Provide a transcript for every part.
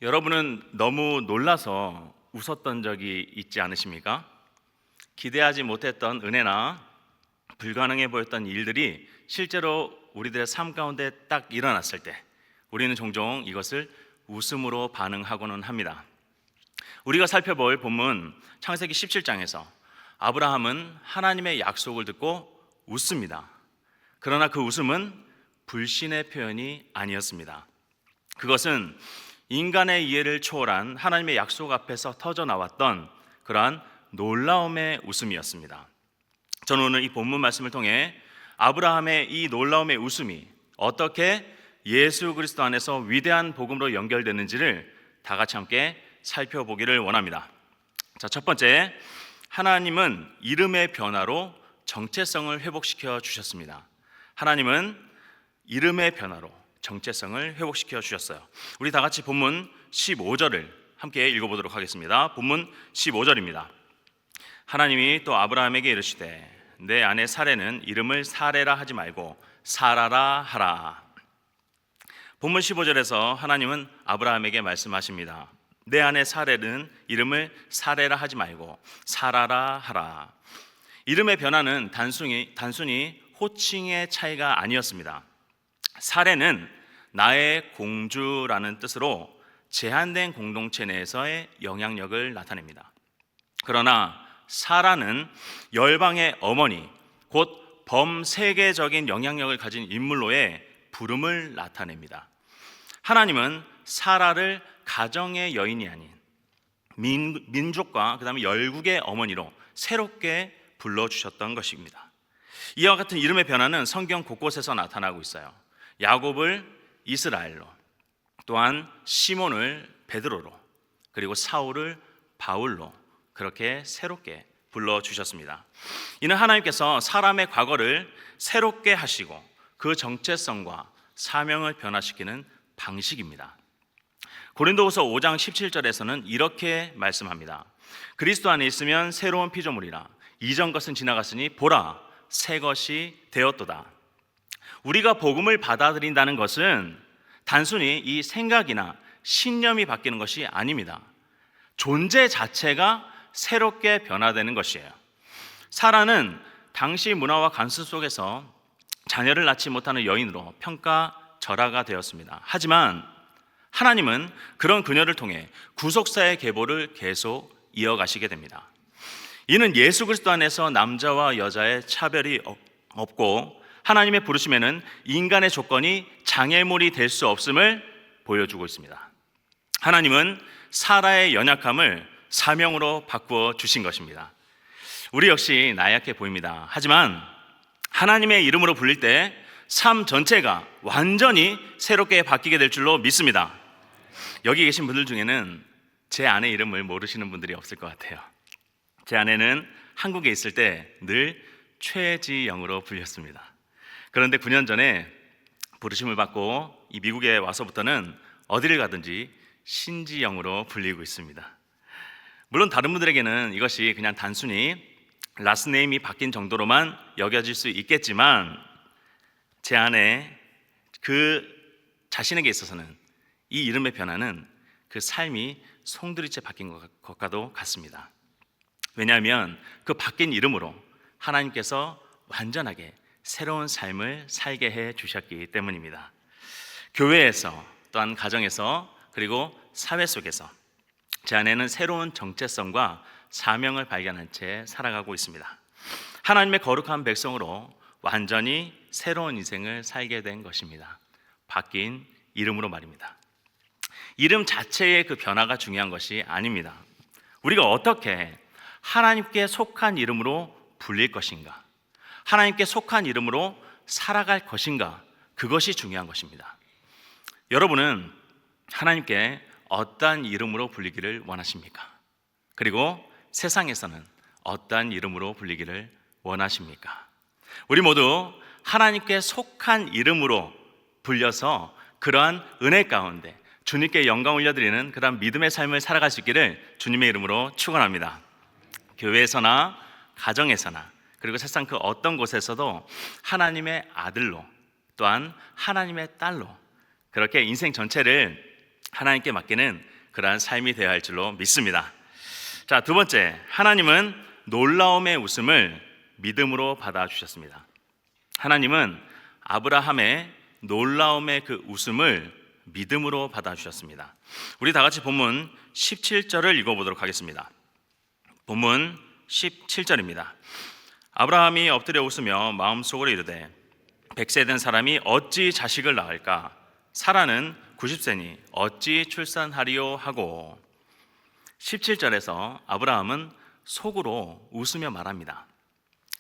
여러분은 너무 놀라서 웃었던 적이 있지 않으십니까? 기대하지 못했던 은혜나 불가능해 보였던 일들이 실제로 우리들의 삶 가운데 딱 일어났을 때 우리는 종종 이것을 웃음으로 반응하고는 합니다. 우리가 살펴볼 본문 창세기 17장에서 아브라함은 하나님의 약속을 듣고 웃습니다. 그러나 그 웃음은 불신의 표현이 아니었습니다. 그것은 인간의 이해를 초월한 하나님의 약속 앞에서 터져 나왔던 그러한 놀라움의 웃음이었습니다. 저는 오늘 이 본문 말씀을 통해 아브라함의 이 놀라움의 웃음이 어떻게 예수 그리스도 안에서 위대한 복음으로 연결되는지를 다 같이 함께 살펴보기를 원합니다. 자, 첫 번째, 하나님은 이름의 변화로 정체성을 회복시켜 주셨습니다. 하나님은 이름의 변화로 정체성을 회복시켜 주셨어요. 우리 다 같이 본문 15절을 함께 읽어보도록 하겠습니다. 본문 15절입니다. 하나님이 또 아브라함에게 이르시되 내 아내 사레는 이름을 사레라 하지 말고 사라라 하라. 본문 15절에서 하나님은 아브라함에게 말씀하십니다. 내 아내 사레는 이름을 사레라 하지 말고 사라라 하라. 이름의 변화는 단순히 호칭의 차이가 아니었습니다. 사레는 나의 공주라는 뜻으로 제한된 공동체 내에서의 영향력을 나타냅니다. 그러나 사라는 열방의 어머니, 곧 범세계적인 영향력을 가진 인물로의 부름을 나타냅니다. 하나님은 사라를 가정의 여인이 아닌 민족과 그 다음에 열국의 어머니로 새롭게 불러주셨던 것입니다. 이와 같은 이름의 변화는 성경 곳곳에서 나타나고 있어요. 야곱을 이스라엘로, 또한 시몬을 베드로로, 그리고 사울을 바울로 그렇게 새롭게 불러주셨습니다. 이는 하나님께서 사람의 과거를 새롭게 하시고 그 정체성과 사명을 변화시키는 방식입니다. 고린도후서 5장 17절에서는 이렇게 말씀합니다. 그리스도 안에 있으면 새로운 피조물이라 이전 것은 지나갔으니 보라 새 것이 되었도다. 우리가 복음을 받아들인다는 것은 단순히 이 생각이나 신념이 바뀌는 것이 아닙니다. 존재 자체가 새롭게 변화되는 것이에요. 사라는 당시 문화와 관습 속에서 자녀를 낳지 못하는 여인으로 평가절하가 되었습니다. 하지만 하나님은 그런 그녀를 통해 구속사의 계보를 계속 이어가시게 됩니다. 이는 예수 그리스도 안에서 남자와 여자의 차별이 없고 하나님의 부르심에는 인간의 조건이 장애물이 될 수 없음을 보여주고 있습니다. 하나님은 사라의 연약함을 사명으로 바꾸어 주신 것입니다. 우리 역시 나약해 보입니다. 하지만 하나님의 이름으로 불릴 때 삶 전체가 완전히 새롭게 바뀌게 될 줄로 믿습니다. 여기 계신 분들 중에는 제 아내 이름을 모르시는 분들이 없을 것 같아요. 제 아내는 한국에 있을 때 늘 최지영으로 불렸습니다. 그런데 9년 전에 부르심을 받고 이 미국에 와서부터는 어디를 가든지 신지영으로 불리고 있습니다. 물론 다른 분들에게는 이것이 그냥 단순히 라스트네임이 바뀐 정도로만 여겨질 수 있겠지만 제 아내 그 자신에게 있어서는 이 이름의 변화는 그 삶이 송두리째 바뀐 것과도 같습니다. 왜냐하면 그 바뀐 이름으로 하나님께서 완전하게 새로운 삶을 살게 해 주셨기 때문입니다. 교회에서 또한 가정에서 그리고 사회 속에서 제 아내는 새로운 정체성과 사명을 발견한 채 살아가고 있습니다. 하나님의 거룩한 백성으로 완전히 새로운 인생을 살게 된 것입니다. 바뀐 이름으로 말입니다. 이름 자체의 그 변화가 중요한 것이 아닙니다. 우리가 어떻게 하나님께 속한 이름으로 불릴 것인가, 하나님께 속한 이름으로 살아갈 것인가, 그것이 중요한 것입니다. 여러분은 하나님께 어떠한 이름으로 불리기를 원하십니까? 그리고 세상에서는 어떠한 이름으로 불리기를 원하십니까? 우리 모두 하나님께 속한 이름으로 불려서 그러한 은혜 가운데 주님께 영광 올려드리는 그러한 믿음의 삶을 살아갈 수 있기를 주님의 이름으로 축원합니다. 교회에서나 가정에서나 그리고 세상 그 어떤 곳에서도 하나님의 아들로 또한 하나님의 딸로 그렇게 인생 전체를 하나님께 맡기는 그러한 삶이 되어야 할 줄로 믿습니다. 자, 두 번째, 하나님은 놀라움의 웃음을 믿음으로 받아주셨습니다. 하나님은 아브라함의 놀라움의 그 웃음을 믿음으로 받아주셨습니다. 우리 다 같이 본문 17절을 읽어보도록 하겠습니다. 본문 17절입니다. 아브라함이 엎드려 웃으며 마음속으로 이르되 100세 된 사람이 어찌 자식을 낳을까? 사라는 90세니 어찌 출산하리요 하고. 17절에서 아브라함은 속으로 웃으며 말합니다.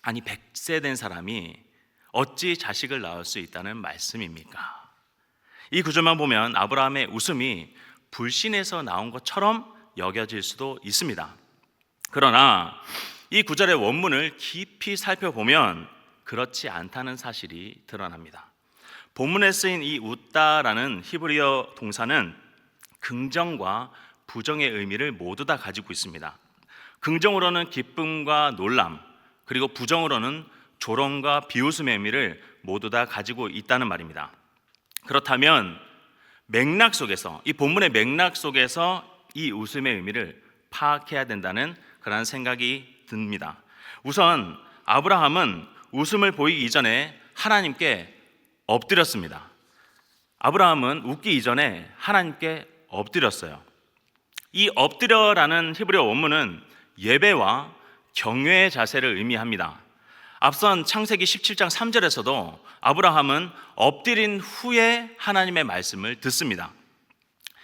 아니 100세 된 사람이 어찌 자식을 낳을 수 있다는 말씀입니까? 이 구절만 보면 아브라함의 웃음이 불신에서 나온 것처럼 여겨질 수도 있습니다. 그러나 이 구절의 원문을 깊이 살펴보면 그렇지 않다는 사실이 드러납니다. 본문에 쓰인 이 웃다라는 히브리어 동사는 긍정과 부정의 의미를 모두 다 가지고 있습니다. 긍정으로는 기쁨과 놀람, 그리고 부정으로는 조롱과 비웃음의 의미를 모두 다 가지고 있다는 말입니다. 그렇다면 맥락 속에서, 이 본문의 맥락 속에서 이 웃음의 의미를 파악해야 된다는 그런 생각이 듭니다. 우선 아브라함은 웃음을 보이기 이전에 하나님께 엎드렸습니다. 아브라함은 웃기 이전에 하나님께 엎드렸어요. 이 엎드려라는 히브리어 원문은 예배와 경외의 자세를 의미합니다. 앞선 창세기 17장 3절에서도 아브라함은 엎드린 후에 하나님의 말씀을 듣습니다.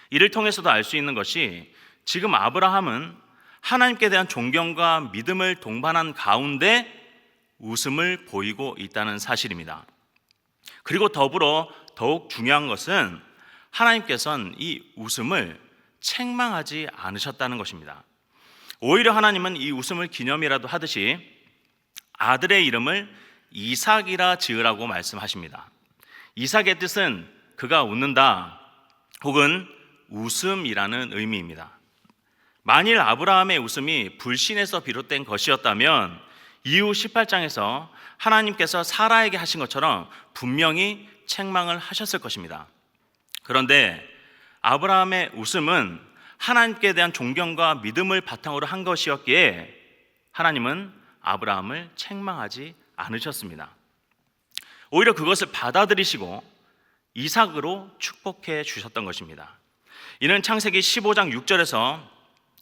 이를 통해서도 알 수 있는 것이 지금 아브라함은 하나님께 대한 존경과 믿음을 동반한 가운데 웃음을 보이고 있다는 사실입니다. 그리고 더불어 더욱 중요한 것은 하나님께서는 이 웃음을 책망하지 않으셨다는 것입니다. 오히려 하나님은 이 웃음을 기념이라도 하듯이 아들의 이름을 이삭이라 지으라고 말씀하십니다. 이삭의 뜻은 그가 웃는다 혹은 웃음이라는 의미입니다. 만일 아브라함의 웃음이 불신에서 비롯된 것이었다면 이후 18장에서 하나님께서 사라에게 하신 것처럼 분명히 책망을 하셨을 것입니다. 그런데 아브라함의 웃음은 하나님께 대한 존경과 믿음을 바탕으로 한 것이었기에 하나님은 아브라함을 책망하지 않으셨습니다. 오히려 그것을 받아들이시고 이삭으로 축복해 주셨던 것입니다. 이는 창세기 15장 6절에서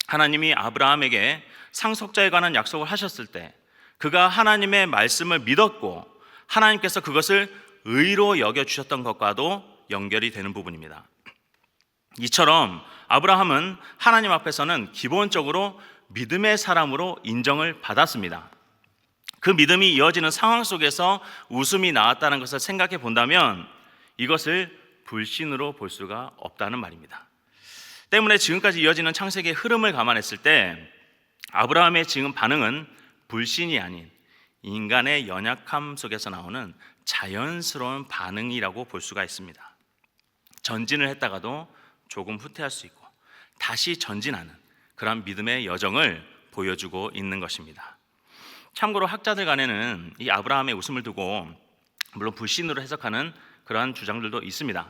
하나님이 아브라함에게 상속자에 관한 약속을 하셨을 때 그가 하나님의 말씀을 믿었고 하나님께서 그것을 의로 여겨주셨던 것과도 연결이 되는 부분입니다. 이처럼 아브라함은 하나님 앞에서는 기본적으로 믿음의 사람으로 인정을 받았습니다. 그 믿음이 이어지는 상황 속에서 웃음이 나왔다는 것을 생각해 본다면 이것을 불신으로 볼 수가 없다는 말입니다. 때문에 지금까지 이어지는 창세기의 흐름을 감안했을 때 아브라함의 지금 반응은 불신이 아닌 인간의 연약함 속에서 나오는 자연스러운 반응이라고 볼 수가 있습니다. 전진을 했다가도 조금 후퇴할 수 있고 다시 전진하는 그런 믿음의 여정을 보여주고 있는 것입니다. 참고로 학자들 간에는 이 아브라함의 웃음을 두고 물론 불신으로 해석하는 그러한 주장들도 있습니다.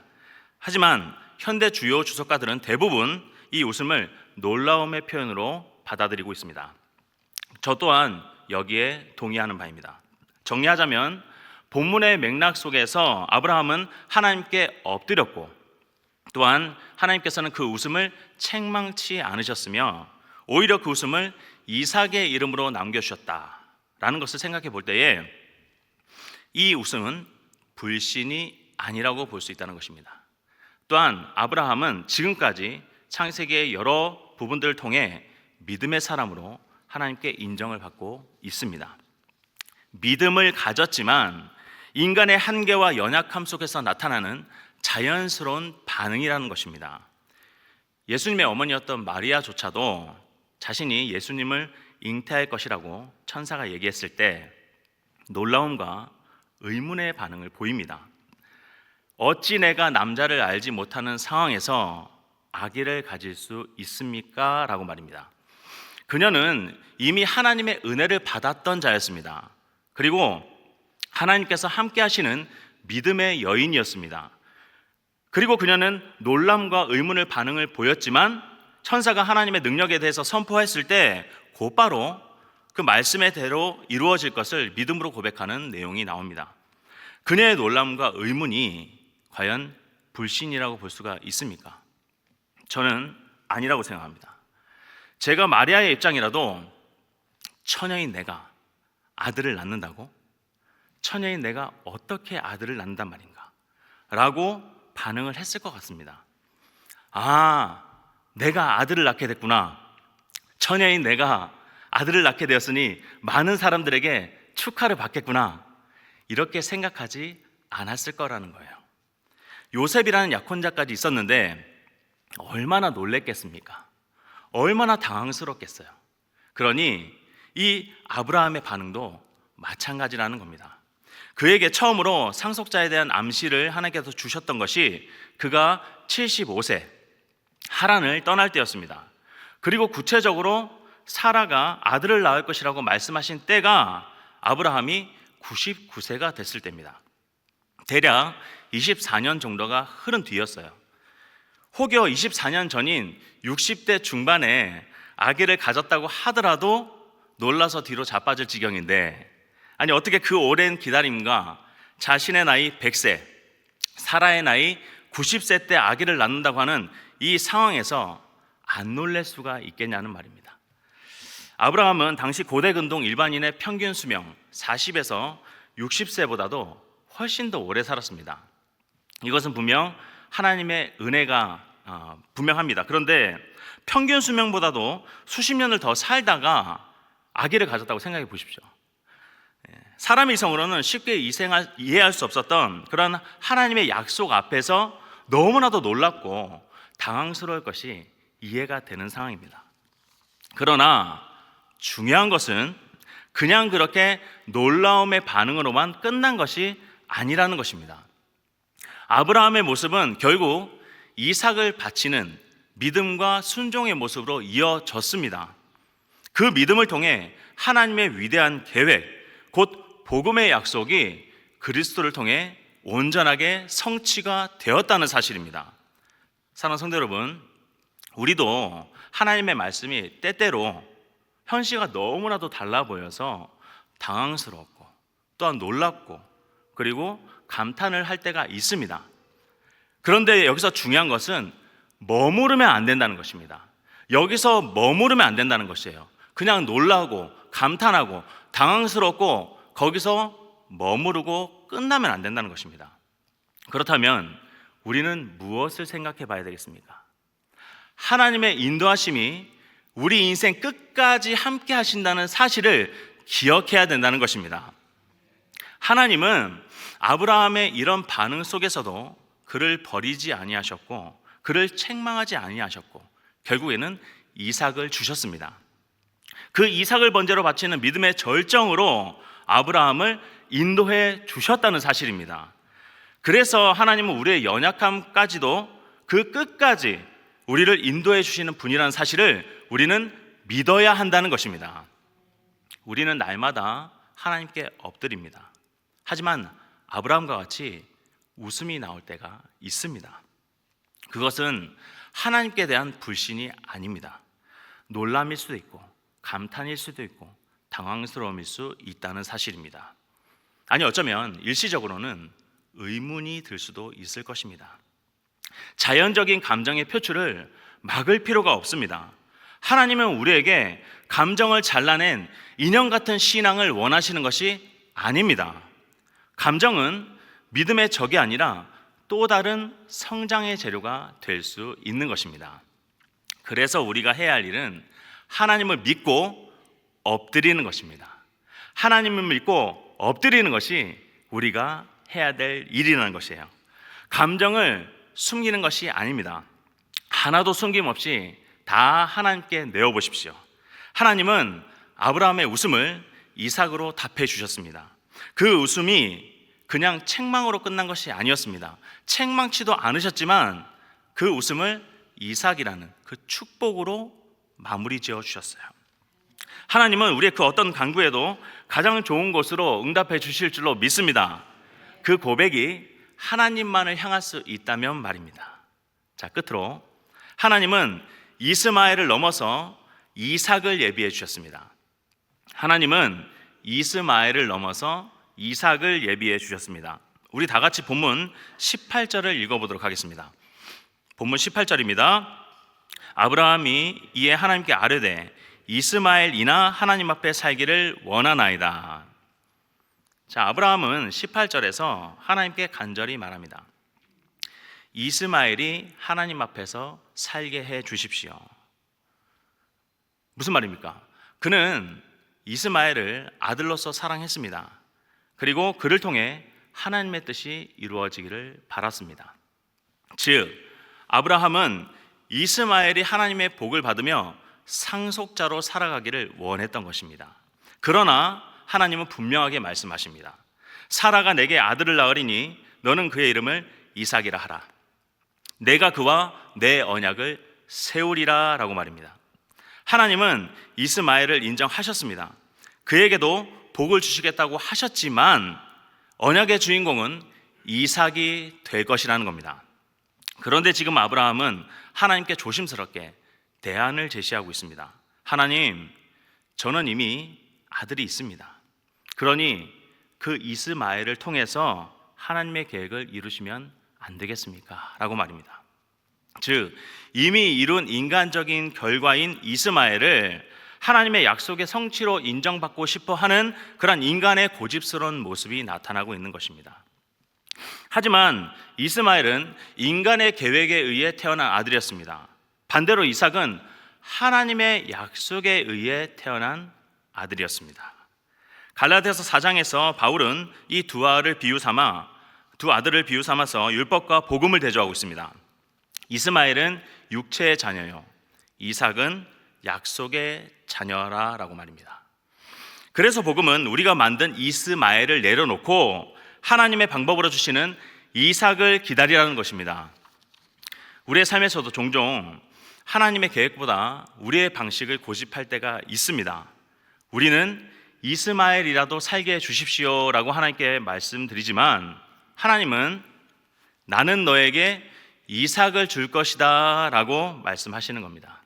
하지만 현대 주요 주석가들은 대부분 이 웃음을 놀라움의 표현으로 받아들이고 있습니다. 저 또한 여기에 동의하는 바입니다. 정리하자면 본문의 맥락 속에서 아브라함은 하나님께 엎드렸고 또한 하나님께서는 그 웃음을 책망치 않으셨으며 오히려 그 웃음을 이삭의 이름으로 남겨주셨다라는 것을 생각해 볼 때에 이 웃음은 불신이 아니라고 볼 수 있다는 것입니다. 또한 아브라함은 지금까지 창세기의 여러 부분들을 통해 믿음의 사람으로 하나님께 인정을 받고 있습니다. 믿음을 가졌지만 인간의 한계와 연약함 속에서 나타나는 자연스러운 반응이라는 것입니다. 예수님의 어머니였던 마리아조차도 자신이 예수님을 잉태할 것이라고 천사가 얘기했을 때 놀라움과 의문의 반응을 보입니다. 어찌 내가 남자를 알지 못하는 상황에서 아기를 가질 수 있습니까? 라고 말입니다. 그녀는 이미 하나님의 은혜를 받았던 자였습니다. 그리고 하나님께서 함께 하시는 믿음의 여인이었습니다. 그리고 그녀는 놀람과 의문의 반응을 보였지만 천사가 하나님의 능력에 대해서 선포했을 때 곧바로 그 말씀의 대로 이루어질 것을 믿음으로 고백하는 내용이 나옵니다. 그녀의 놀람과 의문이 과연 불신이라고 볼 수가 있습니까? 저는 아니라고 생각합니다. 제가 마리아의 입장이라도 처녀인 내가 아들을 낳는다고? 처녀인 내가 어떻게 아들을 낳는단 말인가? 라고 반응을 했을 것 같습니다. 아, 내가 아들을 낳게 됐구나. 처녀인 내가 아들을 낳게 되었으니 많은 사람들에게 축하를 받겠구나. 이렇게 생각하지 않았을 거라는 거예요. 요셉이라는 약혼자까지 있었는데 얼마나 놀랬겠습니까? 얼마나 당황스럽겠어요. 그러니 이 아브라함의 반응도 마찬가지라는 겁니다. 그에게 처음으로 상속자에 대한 암시를 하나님께서 주셨던 것이 그가 75세 하란을 떠날 때였습니다. 그리고 구체적으로 사라가 아들을 낳을 것이라고 말씀하신 때가 아브라함이 99세가 됐을 때입니다. 대략 24년 정도가 흐른 뒤였어요. 혹여 24년 전인 60대 중반에 아기를 가졌다고 하더라도 놀라서 뒤로 자빠질 지경인데, 아니 어떻게 그 오랜 기다림과 자신의 나이 100세, 사라의 나이 90세 때 아기를 낳는다고 하는 이 상황에서 안 놀랄 수가 있겠냐는 말입니다. 아브라함은 당시 고대 근동 일반인의 평균 수명 40에서 60세보다도 훨씬 더 오래 살았습니다. 이것은 분명 하나님의 은혜가 분명합니다. 그런데 평균 수명보다도 수십 년을 더 살다가 아기를 가졌다고 생각해 보십시오. 사람의 이성으로는 쉽게 이해할 수 없었던 그런 하나님의 약속 앞에서 너무나도 놀랍고 당황스러울 것이 이해가 되는 상황입니다. 그러나 중요한 것은 그냥 그렇게 놀라움의 반응으로만 끝난 것이 아니라는 것입니다. 아브라함의 모습은 결국 이삭을 바치는 믿음과 순종의 모습으로 이어졌습니다. 그 믿음을 통해 하나님의 위대한 계획, 곧 복음의 약속이 그리스도를 통해 온전하게 성취가 되었다는 사실입니다. 사랑하는 성도 여러분, 우리도 하나님의 말씀이 때때로 현실과 너무나도 달라 보여서 당황스럽고 또한 놀랍고 그리고 감탄을 할 때가 있습니다. 그런데 여기서 중요한 것은 머무르면 안 된다는 것입니다. 여기서 머무르면 안 된다는 것이에요. 그냥 놀라고 감탄하고 당황스럽고 거기서 머무르고 끝나면 안 된다는 것입니다. 그렇다면 우리는 무엇을 생각해 봐야 되겠습니까? 하나님의 인도하심이 우리 인생 끝까지 함께 하신다는 사실을 기억해야 된다는 것입니다. 하나님은 아브라함의 이런 반응 속에서도 그를 버리지 아니하셨고 그를 책망하지 아니하셨고 결국에는 이삭을 주셨습니다. 그 이삭을 번제로 바치는 믿음의 절정으로 아브라함을 인도해 주셨다는 사실입니다. 그래서 하나님은 우리의 연약함까지도 그 끝까지 우리를 인도해 주시는 분이라는 사실을 우리는 믿어야 한다는 것입니다. 우리는 날마다 하나님께 엎드립니다. 하지만 아브라함과 같이 웃음이 나올 때가 있습니다. 그것은 하나님께 대한 불신이 아닙니다. 놀람일 수도 있고 감탄일 수도 있고 당황스러움일 수 있다는 사실입니다. 아니 어쩌면 일시적으로는 의문이 들 수도 있을 것입니다. 자연적인 감정의 표출을 막을 필요가 없습니다. 하나님은 우리에게 감정을 잘라낸 인형 같은 신앙을 원하시는 것이 아닙니다. 감정은 믿음의 적이 아니라 또 다른 성장의 재료가 될 수 있는 것입니다. 그래서 우리가 해야 할 일은 하나님을 믿고 엎드리는 것입니다. 하나님을 믿고 엎드리는 것이 우리가 해야 될 일이라는 것이에요. 감정을 숨기는 것이 아닙니다. 하나도 숨김없이 다 하나님께 내어보십시오. 하나님은 아브라함의 웃음을 이삭으로 답해 주셨습니다. 그 웃음이 그냥 책망으로 끝난 것이 아니었습니다. 책망치도 않으셨지만 그 웃음을 이삭이라는 그 축복으로 마무리 지어 주셨어요. 하나님은 우리의 그 어떤 간구에도 가장 좋은 것으로 응답해 주실 줄로 믿습니다. 그 고백이 하나님만을 향할 수 있다면 말입니다. 자, 끝으로 하나님은 이스마엘을 넘어서 이삭을 예비해 주셨습니다. 하나님은 이스마엘을 넘어서 이삭을 예비해 주셨습니다. 우리 다 같이 본문 18절을 읽어보도록 하겠습니다. 본문 18절입니다. 아브라함이 이에 하나님께 아뢰되 이스마엘이나 하나님 앞에 살기를 원하나이다. 자, 아브라함은 18절에서 하나님께 간절히 말합니다. 이스마엘이 하나님 앞에서 살게 해 주십시오. 무슨 말입니까? 그는 이스마엘을 아들로서 사랑했습니다. 그리고 그를 통해 하나님의 뜻이 이루어지기를 바랐습니다. 즉, 아브라함은 이스마엘이 하나님의 복을 받으며 상속자로 살아가기를 원했던 것입니다. 그러나 하나님은 분명하게 말씀하십니다. 사라가 내게 아들을 낳으리니 너는 그의 이름을 이삭이라 하라. 내가 그와 내 언약을 세우리라 라고 말입니다. 하나님은 이스마엘을 인정하셨습니다. 그에게도 복을 주시겠다고 하셨지만 언약의 주인공은 이삭이 될 것이라는 겁니다. 그런데 지금 아브라함은 하나님께 조심스럽게 대안을 제시하고 있습니다. 하나님, 저는 이미 아들이 있습니다. 그러니 그 이스마엘을 통해서 하나님의 계획을 이루시면 안 되겠습니까? 라고 말입니다. 즉, 이미 이룬 인간적인 결과인 이스마엘을 하나님의 약속의 성취로 인정받고 싶어 하는 그런 인간의 고집스러운 모습이 나타나고 있는 것입니다. 하지만 이스마엘은 인간의 계획에 의해 태어난 아들이었습니다. 반대로 이삭은 하나님의 약속에 의해 태어난 아들이었습니다. 갈라디아서 4장에서 바울은 이 두 아들을 비유 삼아서 율법과 복음을 대조하고 있습니다. 이스마엘은 육체의 자녀요, 이삭은 약속의 자녀라라고 말입니다. 그래서 복음은 우리가 만든 이스마엘을 내려놓고 하나님의 방법으로 주시는 이삭을 기다리라는 것입니다. 우리의 삶에서도 종종 하나님의 계획보다 우리의 방식을 고집할 때가 있습니다. 우리는 이스마엘이라도 살게 해주십시오라고 하나님께 말씀드리지만 하나님은 나는 너에게 이삭을 줄 것이다 라고 말씀하시는 겁니다.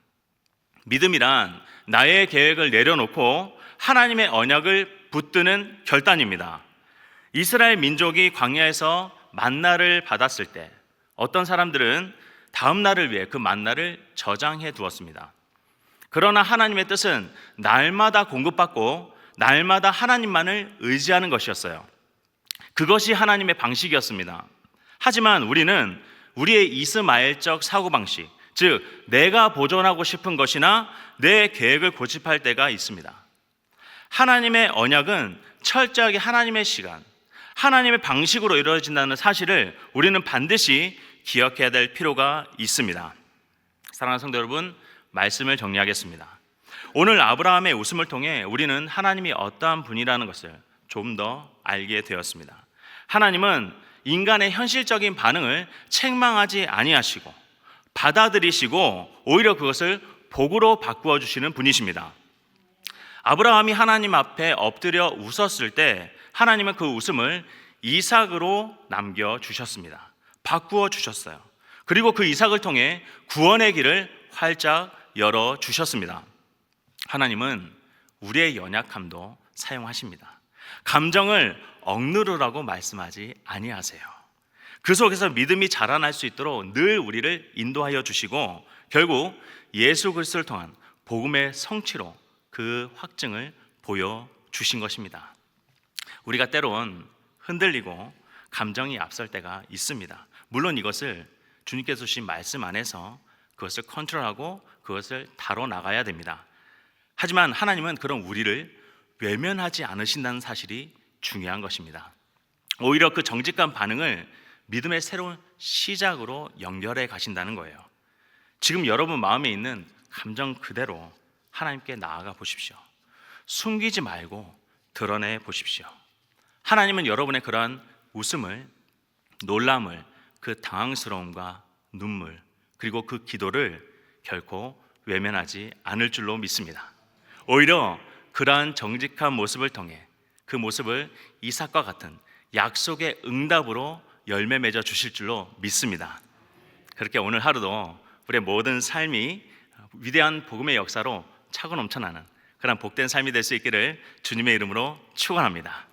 믿음이란 나의 계획을 내려놓고 하나님의 언약을 붙드는 결단입니다. 이스라엘 민족이 광야에서 만나를 받았을 때 어떤 사람들은 다음 날을 위해 그 만나를 저장해 두었습니다. 그러나 하나님의 뜻은 날마다 공급받고 날마다 하나님만을 의지하는 것이었어요. 그것이 하나님의 방식이었습니다. 하지만 우리는 우리의 이스마엘적 사고방식, 즉 내가 보존하고 싶은 것이나 내 계획을 고집할 때가 있습니다. 하나님의 언약은 철저하게 하나님의 시간, 하나님의 방식으로 이루어진다는 사실을 우리는 반드시 기억해야 될 필요가 있습니다. 사랑하는 성도 여러분, 말씀을 정리하겠습니다. 오늘 아브라함의 웃음을 통해 우리는 하나님이 어떠한 분이라는 것을 좀 더 알게 되었습니다. 하나님은 인간의 현실적인 반응을 책망하지 아니하시고 받아들이시고 오히려 그것을 복으로 바꾸어 주시는 분이십니다. 아브라함이 하나님 앞에 엎드려 웃었을 때 하나님은 그 웃음을 이삭으로 남겨주셨습니다. 바꾸어 주셨어요. 그리고 그 이삭을 통해 구원의 길을 활짝 열어주셨습니다. 하나님은 우리의 연약함도 사용하십니다. 감정을 억누르라고 말씀하지 아니하세요. 그 속에서 믿음이 자라날 수 있도록 늘 우리를 인도하여 주시고 결국 예수 그리스도를 통한 복음의 성취로 그 확증을 보여주신 것입니다. 우리가 때론 흔들리고 감정이 앞설 때가 있습니다. 물론 이것을 주님께서 주신 말씀 안에서 그것을 컨트롤하고 그것을 다뤄나가야 됩니다. 하지만 하나님은 그런 우리를 외면하지 않으신다는 사실이 중요한 것입니다. 오히려 그 정직한 반응을 믿음의 새로운 시작으로 연결해 가신다는 거예요. 지금 여러분 마음에 있는 감정 그대로 하나님께 나아가 보십시오. 숨기지 말고 드러내 보십시오. 하나님은 여러분의 그러한 웃음을, 놀람을, 그 당황스러움과 눈물, 그리고 그 기도를 결코 외면하지 않을 줄로 믿습니다. 오히려 그러한 정직한 모습을 통해 그 모습을 이삭과 같은 약속의 응답으로 열매 맺어 주실 줄로 믿습니다. 그렇게 오늘 하루도 우리의 모든 삶이 위대한 복음의 역사로 차고 넘쳐나는 그런 복된 삶이 될 수 있기를 주님의 이름으로 축원합니다.